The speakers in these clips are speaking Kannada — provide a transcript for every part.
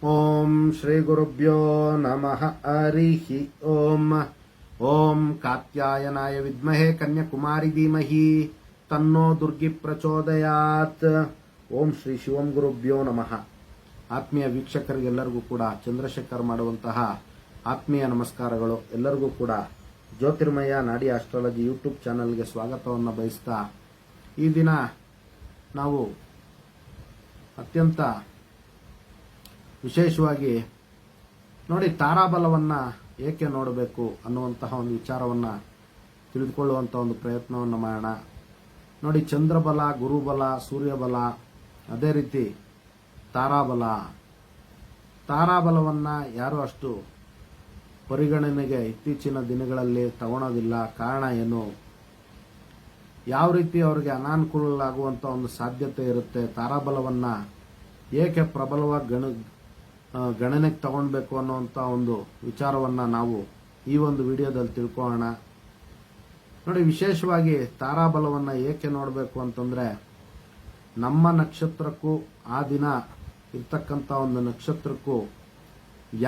ಓಂ ಶ್ರೀ ಗುರುಭ್ಯೋ ನಮಃ ಹರಿಃ ಓಂ. ಓಂ ಕಾತ್ಯಾಯನಾಯ ವಿದ್ಮಹೇ ಕನ್ಯಾಕುಮಾರಿ ಧೀಮಹಿ ತನ್ನೋ ದುರ್ಗಿ ಪ್ರಚೋದಯಾತ್. ಓಂ ಶ್ರೀ ಶಿವಂ ಗುರುಭ್ಯೋ ನಮಃ. ಆತ್ಮೀಯ ವೀಕ್ಷಕರಿಗೆಲ್ಲರಿಗೂ ಕೂಡ ಚಂದ್ರಶೇಖರ್ ಮಾಡುವಂತಹ ಆತ್ಮೀಯ ನಮಸ್ಕಾರಗಳು. ಎಲ್ಲರಿಗೂ ಕೂಡ ಜ್ಯೋತಿರ್ಮಯ ನಾಡಿ ಆಸ್ಟ್ರಾಲಜಿ ಯೂಟ್ಯೂಬ್ ಚಾನಲ್ಗೆ ಸ್ವಾಗತವನ್ನು ಬಯಸ್ತಾ, ಈ ದಿನ ನಾವು ಅತ್ಯಂತ ವಿಶೇಷವಾಗಿ ನೋಡಿ ತಾರಾಬಲವನ್ನು ಏಕೆ ನೋಡಬೇಕು ಅನ್ನುವಂತಹ ಒಂದು ವಿಚಾರವನ್ನು ತಿಳಿದುಕೊಳ್ಳುವಂಥ ಒಂದು ಪ್ರಯತ್ನವನ್ನು ಮಾಡೋಣ. ನೋಡಿ, ಚಂದ್ರಬಲ, ಗುರುಬಲ, ಸೂರ್ಯಬಲ, ಅದೇ ರೀತಿ ತಾರಾಬಲವನ್ನು ಯಾರು ಅಷ್ಟು ಪರಿಗಣನೆಗೆ ಇತ್ತೀಚಿನ ದಿನಗಳಲ್ಲಿ ತಗೊಳೋದಿಲ್ಲ. ಕಾರಣ ಏನು? ಯಾವ ರೀತಿ ಅವರಿಗೆ ಅನಾನುಕೂಲವಾಗುವಂಥ ಒಂದು ಸಾಧ್ಯತೆ ಇರುತ್ತೆ? ತಾರಾಬಲವನ್ನು ಏಕೆ ಪ್ರಬಲವಾಗಿ ಗಣನೆಗೆ ತಗೊಳ್ಬೇಕು ಅನ್ನುವಂಥ ಒಂದು ವಿಚಾರವನ್ನು ನಾವು ಈ ಒಂದು ವಿಡಿಯೋದಲ್ಲಿ ತಿಳ್ಕೊಳ್ಳೋಣ. ನೋಡಿ, ವಿಶೇಷವಾಗಿ ತಾರಾಬಲವನ್ನು ಏಕೆ ನೋಡಬೇಕು ಅಂತಂದರೆ, ನಮ್ಮ ನಕ್ಷತ್ರಕ್ಕೂ ಆ ದಿನ ಇರ್ತಕ್ಕಂಥ ಒಂದು ನಕ್ಷತ್ರಕ್ಕೂ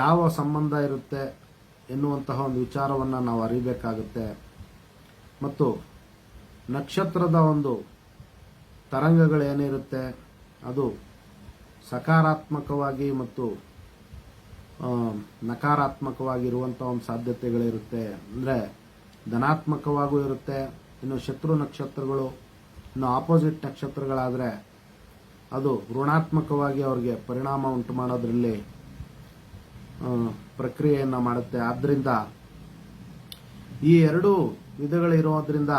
ಯಾವ ಸಂಬಂಧ ಇರುತ್ತೆ ಎನ್ನುವಂತಹ ಒಂದು ವಿಚಾರವನ್ನು ನಾವು ಅರಿಬೇಕಾಗುತ್ತೆ. ಮತ್ತು ನಕ್ಷತ್ರದ ಒಂದು ತರಂಗಗಳೇನಿರುತ್ತೆ ಅದು ಸಕಾರಾತ್ಮಕವಾಗಿ ಮತ್ತು ನಕಾರಾತ್ಮಕವಾಗಿರುವಂಥ ಒಂದು ಸಾಧ್ಯತೆಗಳಿರುತ್ತೆ. ಅಂದರೆ ಧನಾತ್ಮಕವಾಗೂ ಇರುತ್ತೆ. ಇನ್ನು ಶತ್ರು ನಕ್ಷತ್ರಗಳು, ಇನ್ನು ಆಪೋಸಿಟ್ ನಕ್ಷತ್ರಗಳಾದರೆ ಅದು ಋಣಾತ್ಮಕವಾಗಿ ಅವ್ರಿಗೆ ಪರಿಣಾಮ ಉಂಟು ಮಾಡೋದ್ರಲ್ಲಿ ಪ್ರಕ್ರಿಯೆಯನ್ನು ಮಾಡುತ್ತೆ. ಆದ್ದರಿಂದ ಈ ಎರಡು ವಿಧಗಳಿರೋದ್ರಿಂದ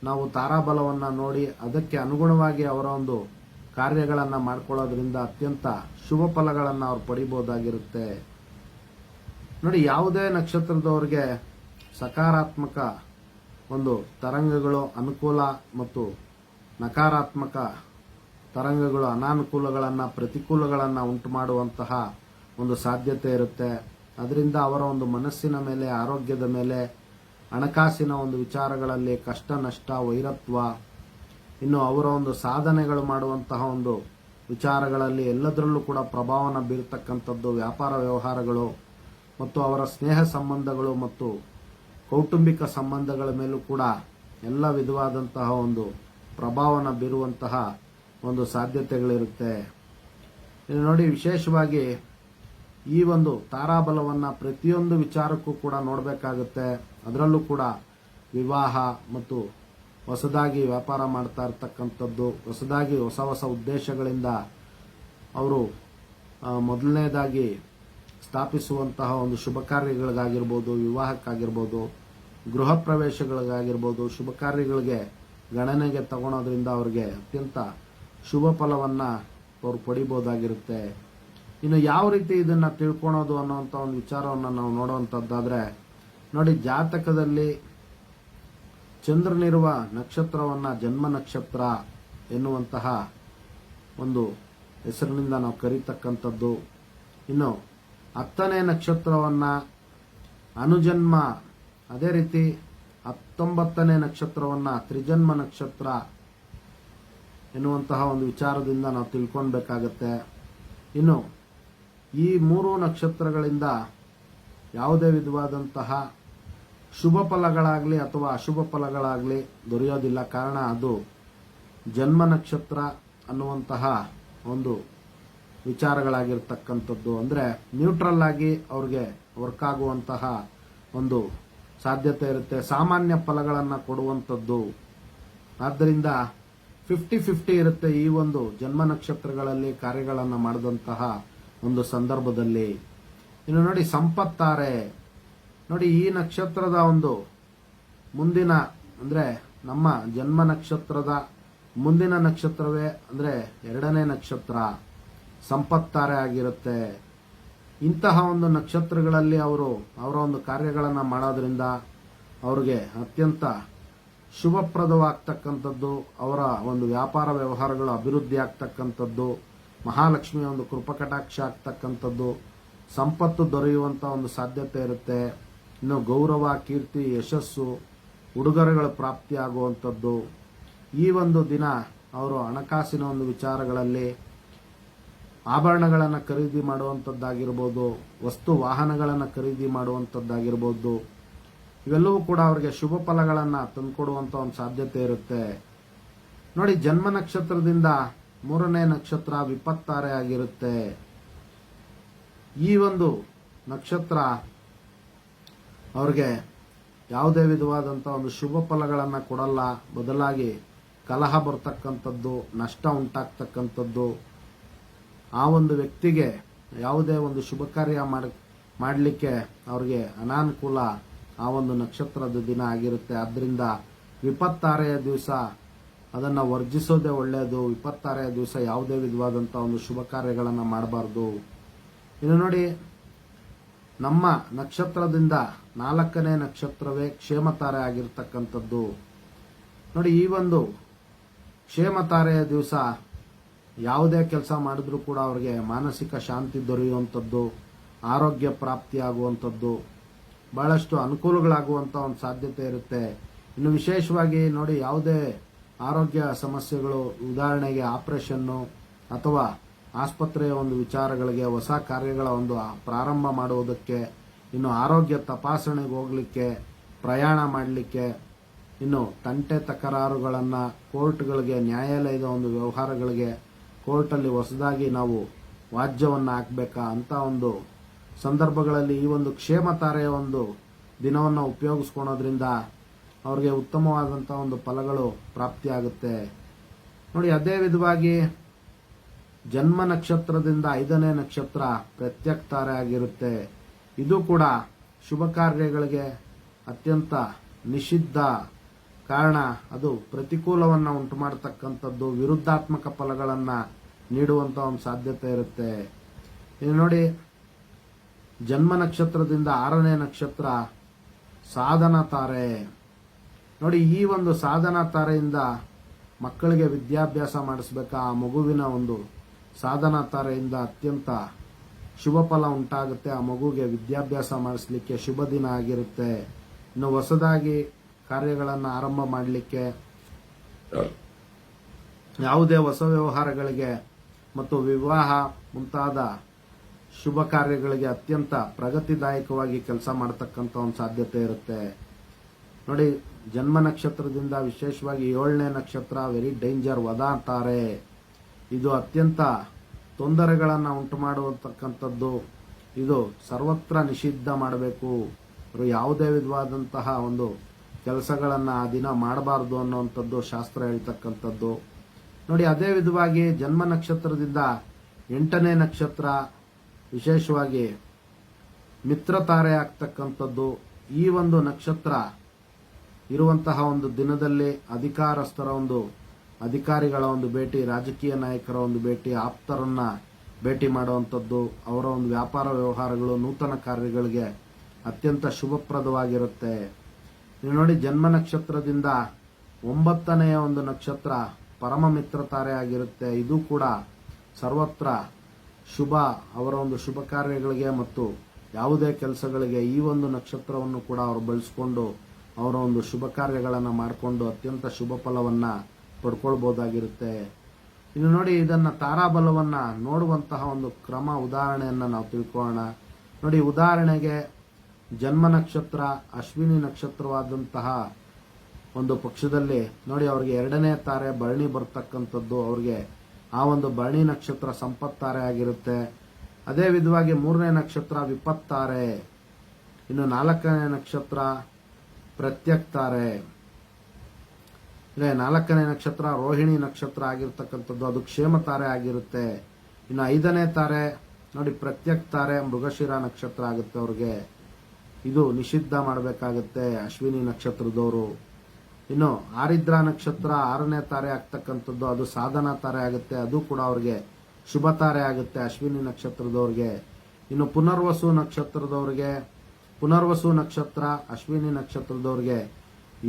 ನಾವು ತಾರಾಬಲವನ್ನು ನೋಡಿ ಅದಕ್ಕೆ ಅನುಗುಣವಾಗಿ ಅವರ ಒಂದು ಕಾರ್ಯಗಳನ್ನು ಮಾಡ್ಕೊಳ್ಳೋದ್ರಿಂದ ಅತ್ಯಂತ ಶುಭ ಫಲಗಳನ್ನು ಅವ್ರು ಪಡಿಬಹುದಾಗಿರುತ್ತೆ. ನೋಡಿ, ಯಾವುದೇ ನಕ್ಷತ್ರದವ್ರಿಗೆ ಸಕಾರಾತ್ಮಕ ಒಂದು ತರಂಗಗಳು ಅನುಕೂಲ ಮತ್ತು ನಕಾರಾತ್ಮಕ ತರಂಗಗಳು ಅನಾನುಕೂಲಗಳನ್ನು, ಪ್ರತಿಕೂಲಗಳನ್ನು ಉಂಟು ಮಾಡುವಂತಹ ಒಂದು ಸಾಧ್ಯತೆ ಇರುತ್ತೆ. ಅದರಿಂದ ಅವರ ಒಂದು ಮನಸ್ಸಿನ ಮೇಲೆ, ಆರೋಗ್ಯದ ಮೇಲೆ, ಹಣಕಾಸಿನ ಒಂದು ವಿಚಾರಗಳಲ್ಲಿ ಕಷ್ಟ ನಷ್ಟ, ವೈರತ್ವ, ಇನ್ನು ಅವರ ಒಂದು ಸಾಧನೆಗಳು ಮಾಡುವಂತಹ ಒಂದು ವಿಚಾರಗಳಲ್ಲಿ ಎಲ್ಲದರಲ್ಲೂ ಕೂಡ ಪ್ರಭಾವನ ಬೀರ್ತಕ್ಕಂಥದ್ದು. ವ್ಯಾಪಾರ ವ್ಯವಹಾರಗಳು ಮತ್ತು ಅವರ ಸ್ನೇಹ ಸಂಬಂಧಗಳು ಮತ್ತು ಕೌಟುಂಬಿಕ ಸಂಬಂಧಗಳ ಮೇಲೂ ಕೂಡ ಎಲ್ಲ ವಿಧವಾದಂತಹ ಒಂದು ಪ್ರಭಾವನ ಬೀರುವಂತಹ ಒಂದು ಸಾಧ್ಯತೆಗಳಿರುತ್ತೆ. ಇನ್ನು ನೋಡಿ, ವಿಶೇಷವಾಗಿ ಈ ಒಂದು ತಾರಾಬಲವನ್ನು ಪ್ರತಿಯೊಂದು ವಿಚಾರಕ್ಕೂ ಕೂಡ ನೋಡಬೇಕಾಗುತ್ತೆ. ಅದರಲ್ಲೂ ಕೂಡ ವಿವಾಹ ಮತ್ತು ಹೊಸದಾಗಿ ವ್ಯಾಪಾರ ಮಾಡ್ತಾ ಇರ್ತಕ್ಕಂಥದ್ದು, ಹೊಸದಾಗಿ ಹೊಸ ಹೊಸ ಉದ್ದೇಶಗಳಿಂದ ಅವರು ಮೊದಲನೇದಾಗಿ ಸ್ಥಾಪಿಸುವಂತಹ ಒಂದು ಶುಭ ಕಾರ್ಯಗಳಿಗಾಗಿರ್ಬೋದು, ವಿವಾಹಕ್ಕಾಗಿರ್ಬೋದು, ಗೃಹ ಪ್ರವೇಶಗಳಿಗಾಗಿರ್ಬೋದು, ಶುಭ ಕಾರ್ಯಗಳಿಗೆ ಗಣನೆಗೆ ತಗೊಳೋದ್ರಿಂದ ಅವ್ರಿಗೆ ಅತ್ಯಂತ ಶುಭ ಫಲವನ್ನು ಅವರು ಪಡಿಬೋದಾಗಿರುತ್ತೆ. ಇನ್ನು ಯಾವ ರೀತಿ ಇದನ್ನು ತಿಳ್ಕೊಳೋದು ಅನ್ನೋಂಥ ಒಂದು ವಿಚಾರವನ್ನು ನಾವು ನೋಡುವಂಥದ್ದಾದರೆ, ನೋಡಿ, ಜಾತಕದಲ್ಲಿ ಚಂದ್ರನಿರುವ ನಕ್ಷತ್ರವನ್ನು ಜನ್ಮ ನಕ್ಷತ್ರ ಎನ್ನುವಂತಹ ಒಂದು ಹೆಸರಿನಿಂದ ನಾವು ಕರೀತಕ್ಕಂಥದ್ದು. ಇನ್ನು 10ನೇ ನಕ್ಷತ್ರವನ್ನು ಅನುಜನ್ಮ, ಅದೇ ರೀತಿ 19ನೇ ನಕ್ಷತ್ರವನ್ನು ತ್ರಿಜನ್ಮ ನಕ್ಷತ್ರ ಎನ್ನುವಂತಹ ಒಂದು ವಿಚಾರದಿಂದ ನಾವು ತಿಳ್ಕೊಳ್ಬೇಕಾಗತ್ತೆ. ಇನ್ನು ಈ 3 ನಕ್ಷತ್ರಗಳಿಂದ ಯಾವುದೇ ವಿಧವಾದಂತಹ ಶುಭ ಫಲಗಳಾಗಲಿ ಅಥವಾ ಅಶುಭ ಫಲಗಳಾಗಲಿ ದೊರೆಯೋದಿಲ್ಲ. ಕಾರಣ ಅದು ಜನ್ಮ ನಕ್ಷತ್ರ ಅನ್ನುವಂತಹ ಒಂದು ವಿಚಾರಗಳಾಗಿರ್ತಕ್ಕಂಥದ್ದು. ಅಂದರೆ ನ್ಯೂಟ್ರಲ್ ಆಗಿ ಅವ್ರಿಗೆ ವರ್ಕ್ ಆಗುವಂತಹ ಒಂದು ಸಾಧ್ಯತೆ ಇರುತ್ತೆ. ಸಾಮಾನ್ಯ ಫಲಗಳನ್ನು ಕೊಡುವಂಥದ್ದು. ಆದ್ದರಿಂದ 50-50 ಇರುತ್ತೆ ಈ ಒಂದು ಜನ್ಮ ನಕ್ಷತ್ರಗಳಲ್ಲಿ ಕಾರ್ಯಗಳನ್ನು ಮಾಡಿದಂತಹ ಒಂದು ಸಂದರ್ಭದಲ್ಲಿ. ಇನ್ನು ನೋಡಿ, ಸಂಪತ್ತಾರೆ. ನೋಡಿ, ಈ ನಕ್ಷತ್ರದ ಒಂದು ಮುಂದಿನ, ಅಂದರೆ ನಮ್ಮ ಜನ್ಮ ನಕ್ಷತ್ರದ ಮುಂದಿನ ನಕ್ಷತ್ರವೇ ಅಂದರೆ 2ನೇ ನಕ್ಷತ್ರ ಸಂಪತ್ತಾರೆ ಆಗಿರುತ್ತೆ. ಇಂತಹ ಒಂದು ನಕ್ಷತ್ರಗಳಲ್ಲಿ ಅವರ ಒಂದು ಕಾರ್ಯಗಳನ್ನು ಮಾಡೋದ್ರಿಂದ ಅವ್ರಿಗೆ ಅತ್ಯಂತ ಶುಭಪ್ರದವಾಗ್ತಕ್ಕಂಥದ್ದು. ಅವರ ಒಂದು ವ್ಯಾಪಾರ ವ್ಯವಹಾರಗಳು ಅಭಿವೃದ್ಧಿ ಆಗ್ತಕ್ಕಂಥದ್ದು, ಮಹಾಲಕ್ಷ್ಮಿಯ ಒಂದು ಕೃಪಕಟಾಕ್ಷ ಆಗ್ತಕ್ಕಂಥದ್ದು, ಸಂಪತ್ತು ದೊರೆಯುವಂಥ ಒಂದು ಸಾಧ್ಯತೆ ಇರುತ್ತೆ. ಇನ್ನು ಗೌರವ, ಕೀರ್ತಿ, ಯಶಸ್ಸು, ಉಡುಗೊರೆಗಳ ಪ್ರಾಪ್ತಿಯಾಗುವಂಥದ್ದು. ಈ ಒಂದು ದಿನ ಅವರು ಹಣಕಾಸಿನ ಒಂದು ವಿಚಾರಗಳಲ್ಲಿ ಆಭರಣಗಳನ್ನು ಖರೀದಿ ಮಾಡುವಂಥದ್ದಾಗಿರ್ಬೋದು, ವಸ್ತು ವಾಹನಗಳನ್ನು ಖರೀದಿ ಮಾಡುವಂಥದ್ದಾಗಿರ್ಬೋದು, ಇವೆಲ್ಲವೂ ಕೂಡ ಅವರಿಗೆ ಶುಭ ಫಲಗಳನ್ನು ತಂದುಕೊಡುವಂಥ ಒಂದು ಸಾಧ್ಯತೆ ಇರುತ್ತೆ. ನೋಡಿ, ಜನ್ಮ ನಕ್ಷತ್ರದಿಂದ 3ನೇ ನಕ್ಷತ್ರ ವಿಪತ್ತಾರೆ ಆಗಿರುತ್ತೆ. ಈ ಒಂದು ನಕ್ಷತ್ರ ಅವ್ರಿಗೆ ಯಾವುದೇ ವಿಧವಾದಂಥ ಒಂದು ಶುಭ ಫಲಗಳನ್ನು ಕೊಡಲ್ಲ. ಬದಲಾಗಿ ಕಲಹ ಬರ್ತಕ್ಕಂಥದ್ದು, ನಷ್ಟ ಉಂಟಾಗ್ತಕ್ಕಂಥದ್ದು, ಆ ಒಂದು ವ್ಯಕ್ತಿಗೆ ಯಾವುದೇ ಒಂದು ಶುಭ ಕಾರ್ಯ ಮಾಡಲಿಕ್ಕೆ ಅವ್ರಿಗೆ ಅನಾನುಕೂಲ ಆ ಒಂದು ನಕ್ಷತ್ರದ ದಿನ ಆಗಿರುತ್ತೆ. ಆದ್ದರಿಂದ ವಿಪತ್ತಾರೆಯ ದಿವಸ ಅದನ್ನು ವರ್ಜಿಸೋದೇ ಒಳ್ಳೆಯದು. ವಿಪತ್ತಾರೆಯ ದಿವಸ ಯಾವುದೇ ವಿಧವಾದಂಥ ಒಂದು ಶುಭ ಕಾರ್ಯಗಳನ್ನು ಮಾಡಬಾರ್ದು. ಇನ್ನು ನೋಡಿ, ನಮ್ಮ ನಕ್ಷತ್ರದಿಂದ 4ನೇ ನಕ್ಷತ್ರವೇ ಕ್ಷೇಮತಾರೆ ಆಗಿರ್ತಕ್ಕಂಥದ್ದು. ನೋಡಿ, ಈ ಒಂದು ಕ್ಷೇಮತಾರೆಯ ದಿವಸ ಯಾವುದೇ ಕೆಲಸ ಮಾಡಿದ್ರೂ ಕೂಡ ಅವರಿಗೆ ಮಾನಸಿಕ ಶಾಂತಿ ದೊರೆಯುವಂಥದ್ದು, ಆರೋಗ್ಯ ಪ್ರಾಪ್ತಿಯಾಗುವಂಥದ್ದು, ಬಹಳಷ್ಟು ಅನುಕೂಲಗಳಾಗುವಂಥ ಒಂದು ಸಾಧ್ಯತೆ ಇರುತ್ತೆ. ಇನ್ನು ವಿಶೇಷವಾಗಿ ನೋಡಿ, ಯಾವುದೇ ಆರೋಗ್ಯ ಸಮಸ್ಯೆಗಳು, ಉದಾಹರಣೆಗೆ ಆಪರೇಷನ್ನು ಅಥವಾ ಆಸ್ಪತ್ರೆಯ ಒಂದು ವಿಚಾರಗಳಿಗೆ, ಹೊಸ ಕಾರ್ಯಗಳ ಒಂದು ಪ್ರಾರಂಭ ಮಾಡುವುದಕ್ಕೆ, ಇನ್ನು ಆರೋಗ್ಯ ತಪಾಸಣೆಗೆ ಹೋಗಲಿಕ್ಕೆ, ಪ್ರಯಾಣ ಮಾಡಲಿಕ್ಕೆ, ಇನ್ನು ತಂಟೆ ತಕರಾರುಗಳನ್ನು ಕೋರ್ಟ್ಗಳಿಗೆ, ನ್ಯಾಯಾಲಯದ ಒಂದು ವ್ಯವಹಾರಗಳಿಗೆ ಕೋರ್ಟಲ್ಲಿ ಹೊಸದಾಗಿ ನಾವು ವಾದ್ಯವನ್ನು ಹಾಕಬೇಕಾ ಅಂತ ಒಂದು ಸಂದರ್ಭಗಳಲ್ಲಿ ಈ ಒಂದು ಕ್ಷೇಮತಾರೆಯ ಒಂದು ದಿನವನ್ನು ಉಪಯೋಗಿಸ್ಕೊಳೋದ್ರಿಂದ ಅವ್ರಿಗೆ ಉತ್ತಮವಾದಂಥ ಒಂದು ಫಲಗಳು ಪ್ರಾಪ್ತಿಯಾಗುತ್ತೆ. ನೋಡಿ, ಅದೇ ವಿಧವಾಗಿ ಜನ್ಮ ನಕ್ಷತ್ರದಿಂದ 5ನೇ ನಕ್ಷತ್ರ ಪ್ರತ್ಯಕ್ತಾರೆ ಆಗಿರುತ್ತೆ. ಇದು ಕೂಡ ಶುಭ ಕಾರ್ಯಗಳಿಗೆ ಅತ್ಯಂತ ನಿಷಿದ್ಧ. ಕಾರಣ ಅದು ಪ್ರತಿಕೂಲವನ್ನು ಉಂಟು ಮಾಡತಕ್ಕಂಥದ್ದು, ವಿರುದ್ಧಾತ್ಮಕ ಫಲಗಳನ್ನು ನೀಡುವಂಥ ಒಂದು ಸಾಧ್ಯತೆ ಇರುತ್ತೆ. ಇನ್ನು ನೋಡಿ, ಜನ್ಮ ನಕ್ಷತ್ರದಿಂದ 6ನೇ ನಕ್ಷತ್ರ ಸಾಧನ ತಾರೆ. ನೋಡಿ, ಈ ಒಂದು ಸಾಧನ ತಾರೆಯಿಂದ ಮಕ್ಕಳಿಗೆ ವಿದ್ಯಾಭ್ಯಾಸ ಮಾಡಿಸ್ಬೇಕಾ, ಆ ಮಗುವಿನ ಒಂದು ಸಾಧನ ತಾರೆಯಿಂದ ಅತ್ಯಂತ ಶುಭ ಫಲ ಉಂಟಾಗುತ್ತೆ. ಆ ಮಗುಗೆ ವಿದ್ಯಾಭ್ಯಾಸ ಮಾಡಿಸ್ಲಿಕ್ಕೆ ಶುಭ ದಿನ ಆಗಿರುತ್ತೆ. ಇನ್ನು ಹೊಸದಾಗಿ ಕಾರ್ಯಗಳನ್ನು ಆರಂಭ ಮಾಡಲಿಕ್ಕೆ, ಯಾವುದೇ ಹೊಸ ವ್ಯವಹಾರಗಳಿಗೆ ಮತ್ತು ವಿವಾಹ ಮುಂತಾದ ಶುಭ ಕಾರ್ಯಗಳಿಗೆ ಅತ್ಯಂತ ಪ್ರಗತಿದಾಯಕವಾಗಿ ಕೆಲಸ ಮಾಡತಕ್ಕಂಥ ಒಂದು ಸಾಧ್ಯತೆ ಇರುತ್ತೆ. ನೋಡಿ, ಜನ್ಮ ನಕ್ಷತ್ರದಿಂದ ವಿಶೇಷವಾಗಿ 7ನೇ ನಕ್ಷತ್ರ ವೆರಿ ಡೇಂಜರ್ ವದಾತಾರೆ. ಇದು ಅತ್ಯಂತ ತೊಂದರೆಗಳನ್ನು ಉಂಟು ಮಾಡುವಂತಕ್ಕಂಥದ್ದು. ಇದು ಸರ್ವತ್ರ ನಿಷಿದ್ಧ ಮಾಡಬೇಕು. ಯಾವುದೇ ವಿಧವಾದಂತಹ ಒಂದು ಕೆಲಸಗಳನ್ನು ಆ ದಿನ ಮಾಡಬಾರ್ದು ಅನ್ನುವಂಥದ್ದು ಶಾಸ್ತ್ರ ಹೇಳ್ತಕ್ಕಂಥದ್ದು. ನೋಡಿ, ಅದೇ ವಿಧವಾಗಿ ಜನ್ಮ ನಕ್ಷತ್ರದಿಂದ 8ನೇ ನಕ್ಷತ್ರ ವಿಶೇಷವಾಗಿ ಮಿತ್ರತಾರೆ ಆಗ್ತಕ್ಕಂಥದ್ದು. ಈ ಒಂದು ನಕ್ಷತ್ರ ಇರುವಂತಹ ಒಂದು ದಿನದಲ್ಲಿ ಅಧಿಕಾರಸ್ಥರ ಒಂದು ಅಧಿಕಾರಿಗಳ ಒಂದು ಭೇಟಿ, ರಾಜಕೀಯ ನಾಯಕರ ಒಂದು ಭೇಟಿ, ಆಪ್ತರನ್ನ ಭೇಟಿ ಮಾಡುವಂಥದ್ದು, ಅವರ ಒಂದು ವ್ಯಾಪಾರ ವ್ಯವಹಾರಗಳು, ನೂತನ ಕಾರ್ಯಗಳಿಗೆ ಅತ್ಯಂತ ಶುಭಪ್ರದವಾಗಿರುತ್ತೆ. ನೀವು ನೋಡಿ, ಜನ್ಮ ನಕ್ಷತ್ರದಿಂದ 9ನೆಯ ಒಂದು ನಕ್ಷತ್ರ ಪರಮ ಮಿತ್ರತಾರೆ ಆಗಿರುತ್ತೆ. ಇದು ಕೂಡ ಸರ್ವತ್ರ ಶುಭ, ಅವರ ಒಂದು ಶುಭ ಕಾರ್ಯಗಳಿಗೆ ಮತ್ತು ಯಾವುದೇ ಕೆಲಸಗಳಿಗೆ ಈ ಒಂದು ನಕ್ಷತ್ರವನ್ನು ಕೂಡ ಅವರು ಬಳಸಿಕೊಂಡು ಅವರ ಒಂದು ಶುಭ ಕಾರ್ಯಗಳನ್ನು ಮಾಡಿಕೊಂಡು ಅತ್ಯಂತ ಶುಭ ಫಲವನ್ನ ಪಡ್ಕೊಳ್ಬಹುದಾಗಿರುತ್ತೆ. ಇನ್ನು ನೋಡಿ, ಇದನ್ನ ತಾರಾಬಲವನ್ನ ನೋಡುವಂತಹ ಒಂದು ಕ್ರಮ, ಉದಾಹರಣೆಯನ್ನ ನಾವು ತಿಳ್ಕೊಳ್ಳೋಣ. ನೋಡಿ, ಉದಾಹರಣೆಗೆ ಜನ್ಮ ನಕ್ಷತ್ರ ಅಶ್ವಿನಿ ನಕ್ಷತ್ರವಾದಂತಹ ಒಂದು ಪಕ್ಷದಲ್ಲಿ ನೋಡಿ, ಅವರಿಗೆ 2ನೇ ತಾರೆ ಭರಣಿ ಬರ್ತಕ್ಕಂಥದ್ದು. ಅವ್ರಿಗೆ ಆ ಒಂದು ಭರಣಿ ನಕ್ಷತ್ರ ಸಂಪತ್ತಾರೆ ಆಗಿರುತ್ತೆ. ಅದೇ ವಿಧವಾಗಿ 3ನೇ ನಕ್ಷತ್ರ ವಿಪತ್ತಾರೆ, ಇನ್ನು 4ನೇ ನಕ್ಷತ್ರ ಪ್ರತ್ಯಕ್ತಾರೆ, 4ನೇ ನಕ್ಷತ್ರ ರೋಹಿಣಿ ನಕ್ಷತ್ರ ಆಗಿರ್ತಕ್ಕಂಥದ್ದು, ಅದು ಕ್ಷೇಮತಾರೆ ಆಗಿರುತ್ತೆ. ಇನ್ನು 5ನೇ ತಾರೆ ನೋಡಿ ಪ್ರತ್ಯಕ್ತಾರೆ ಮೃಗಶಿರ ನಕ್ಷತ್ರ ಆಗುತ್ತೆ. ಅವ್ರಿಗೆ ಇದು ನಿಷಿದ್ಧ ಮಾಡಬೇಕಾಗುತ್ತೆ ಅಶ್ವಿನಿ ನಕ್ಷತ್ರದವರು. ಇನ್ನು ಆರಿದ್ರ ನಕ್ಷತ್ರ 6ನೇ ತಾರೆ ಆಗ್ತಕ್ಕಂಥದ್ದು, ಅದು ಸಾಧನಾ ತಾರೆ ಆಗುತ್ತೆ. ಅದು ಕೂಡ ಅವ್ರಿಗೆ ಶುಭ ತಾರೆ ಆಗುತ್ತೆ ಅಶ್ವಿನಿ ನಕ್ಷತ್ರದವ್ರಿಗೆ. ಇನ್ನು ಪುನರ್ವಸು ನಕ್ಷತ್ರದವ್ರಿಗೆ, ಪುನರ್ವಸು ನಕ್ಷತ್ರ ಅಶ್ವಿನಿ ನಕ್ಷತ್ರದವ್ರಿಗೆ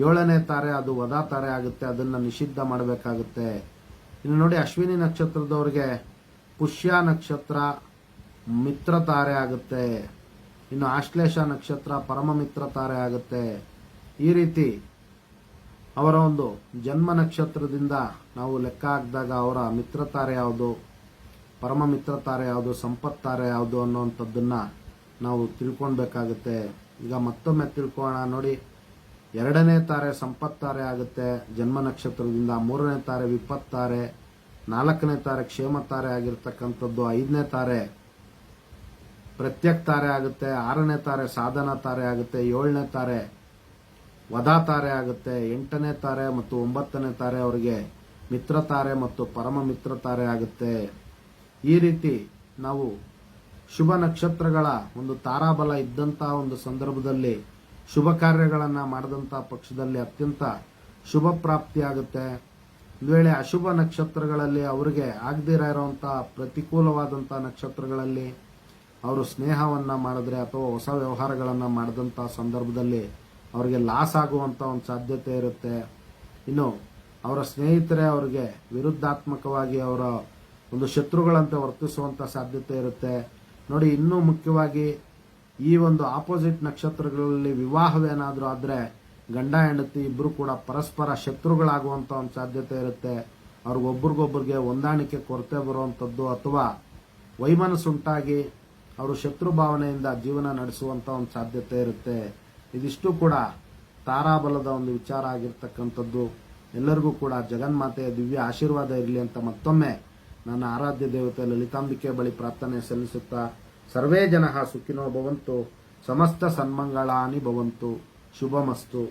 7ನೇ ತಾರೆ, ಅದು ವದಾ ತಾರೆ ಆಗುತ್ತೆ. ಅದನ್ನ ನಿಷಿದ್ಧ ಮಾಡಬೇಕಾಗುತ್ತೆ. ಇನ್ನು ನೋಡಿ, ಅಶ್ವಿನಿ ನಕ್ಷತ್ರದವ್ರಿಗೆ ಪುಷ್ಯ ನಕ್ಷತ್ರ ಮಿತ್ರ ತಾರೆ ಆಗುತ್ತೆ. ಇನ್ನು ಆಶ್ಲೇಷ ನಕ್ಷತ್ರ ಪರಮ ಮಿತ್ರ ತಾರೆ ಆಗುತ್ತೆ. ಈ ರೀತಿ ಅವರ ಒಂದು ಜನ್ಮ ನಕ್ಷತ್ರದಿಂದ ನಾವು ಲೆಕ್ಕ ಹಾಕಿದಾಗ ಅವರ ಮಿತ್ರ ತಾರೆ ಯಾವುದು, ಪರಮ ಮಿತ್ರ ತಾರೆ ಯಾವುದು, ಸಂಪತ್ ತಾರೆ ಯಾವುದು ಅನ್ನುವಂಥದ್ದನ್ನ ನಾವು ತಿಳ್ಕೊಳ್ಬೇಕಾಗುತ್ತೆ. ಈಗ ಮತ್ತೊಮ್ಮೆ ತಿಳ್ಕೊಳ್ಳೋಣ ನೋಡಿ. 2ನೇ ತಾರೆ ಸಂಪತ್ ತಾರೆ ಆಗುತ್ತೆ ಜನ್ಮ ನಕ್ಷತ್ರದಿಂದ, 3ನೇ ತಾರೆ ವಿಪತ್ ತಾರೆ, 4ನೇ ತಾರೆ ಕ್ಷೇಮ ತಾರೆ ಆಗಿರ್ತಕ್ಕಂಥದ್ದು, 5ನೇ ತಾರೆ ಪ್ರತ್ಯಕ್ ತಾರೆ ಆಗುತ್ತೆ, 6ನೇ ತಾರೆ ಸಾಧನ ತಾರೆ ಆಗುತ್ತೆ, 7ನೇ ತಾರೆ ವಧಾ ತಾರೆ ಆಗುತ್ತೆ, 8ನೇ ತಾರೆ ಮತ್ತು 9ನೇ ತಾರೆ ಅವರಿಗೆ ಮಿತ್ರ ತಾರೆ ಮತ್ತು ಪರಮ ಮಿತ್ರ ತಾರೆ ಆಗುತ್ತೆ. ಈ ರೀತಿ ನಾವು ಶುಭ ನಕ್ಷತ್ರಗಳ ಒಂದು ತಾರಾಬಲ ಇದ್ದಂತಹ ಒಂದು ಸಂದರ್ಭದಲ್ಲಿ ಶುಭ ಕಾರ್ಯಗಳನ್ನ ಮಾಡಿದಂತಹ ಪಕ್ಷದಲ್ಲಿ ಅತ್ಯಂತ ಶುಭ ಪ್ರಾಪ್ತಿ ಆಗುತ್ತೆ. ಒಂದು ವೇಳೆ ಅಶುಭ ನಕ್ಷತ್ರಗಳಲ್ಲಿ ಅವರಿಗೆ ಆಗದಿರ ಇರುವಂತಹ ಪ್ರತಿಕೂಲವಾದಂತಹ ನಕ್ಷತ್ರಗಳಲ್ಲಿ ಅವರು ಸ್ನೇಹವನ್ನ ಮಾಡಿದ್ರೆ ಅಥವಾ ಹೊಸ ವ್ಯವಹಾರಗಳನ್ನ ಮಾಡಿದಂತಹ ಸಂದರ್ಭದಲ್ಲಿ ಅವರಿಗೆ ಲಾಸ್ ಆಗುವಂತ ಒಂದು ಸಾಧ್ಯತೆ ಇರುತ್ತೆ. ಇನ್ನು ಅವರ ಸ್ನೇಹಿತರೆ ಅವರಿಗೆ ವಿರುದ್ಧಾತ್ಮಕವಾಗಿ ಅವರ ಒಂದು ಶತ್ರುಗಳಂತೆ ವರ್ತಿಸುವಂತ ಸಾಧ್ಯತೆ ಇರುತ್ತೆ ನೋಡಿ. ಇನ್ನೂ ಮುಖ್ಯವಾಗಿ ಈ ಒಂದು ಆಪೋಸಿಟ್ ನಕ್ಷತ್ರಗಳಲ್ಲಿ ವಿವಾಹವೇನಾದ್ರೂ ಆದ್ರೆ ಗಂಡ ಹೆಂಡತಿ ಇಬ್ರು ಕೂಡ ಪರಸ್ಪರ ಶತ್ರುಗಳಾಗುವಂತ ಒಂದು ಸಾಧ್ಯತೆ ಇರುತ್ತೆ. ಅವ್ರಿಗೊಬ್ರಿಗೊಬ್ರಿಗೆ ಹೊಂದಾಣಿಕೆ ಕೊರತೆ ಬರುವಂತದ್ದು ಅಥವಾ ವೈಮನಸ್ಸುಂಟಾಗಿ ಅವರು ಶತ್ರು ಭಾವನೆಯಿಂದ ಜೀವನ ನಡೆಸುವಂತ ಒಂದು ಸಾಧ್ಯತೆ ಇರುತ್ತೆ. ಇದಿಷ್ಟು ಕೂಡ ತಾರಾಬಲದ ಒಂದು ವಿಚಾರ ಆಗಿರ್ತಕ್ಕಂಥದ್ದು. ಎಲ್ಲರಿಗೂ ಕೂಡ ಜಗನ್ಮಾತೆಯ ದಿವ್ಯ ಆಶೀರ್ವಾದ ಇರಲಿ ಅಂತ ಮತ್ತೊಮ್ಮೆ ನನ್ನ ಆರಾಧ್ಯ ದೇವತೆ ಲಲಿತಾಂಬಿಕೆ ಬಳಿ ಪ್ರಾರ್ಥನೆ ಸಲ್ಲಿಸುತ್ತಾ, ಸರ್ವೇ ಜನಃ ಸುಖಿನೋ ಭವಂತು, ಸಮಸ್ತ ಸನ್ಮಂಗಳಾನಿ ಭವಂತು, ಶುಭಮಸ್ತು.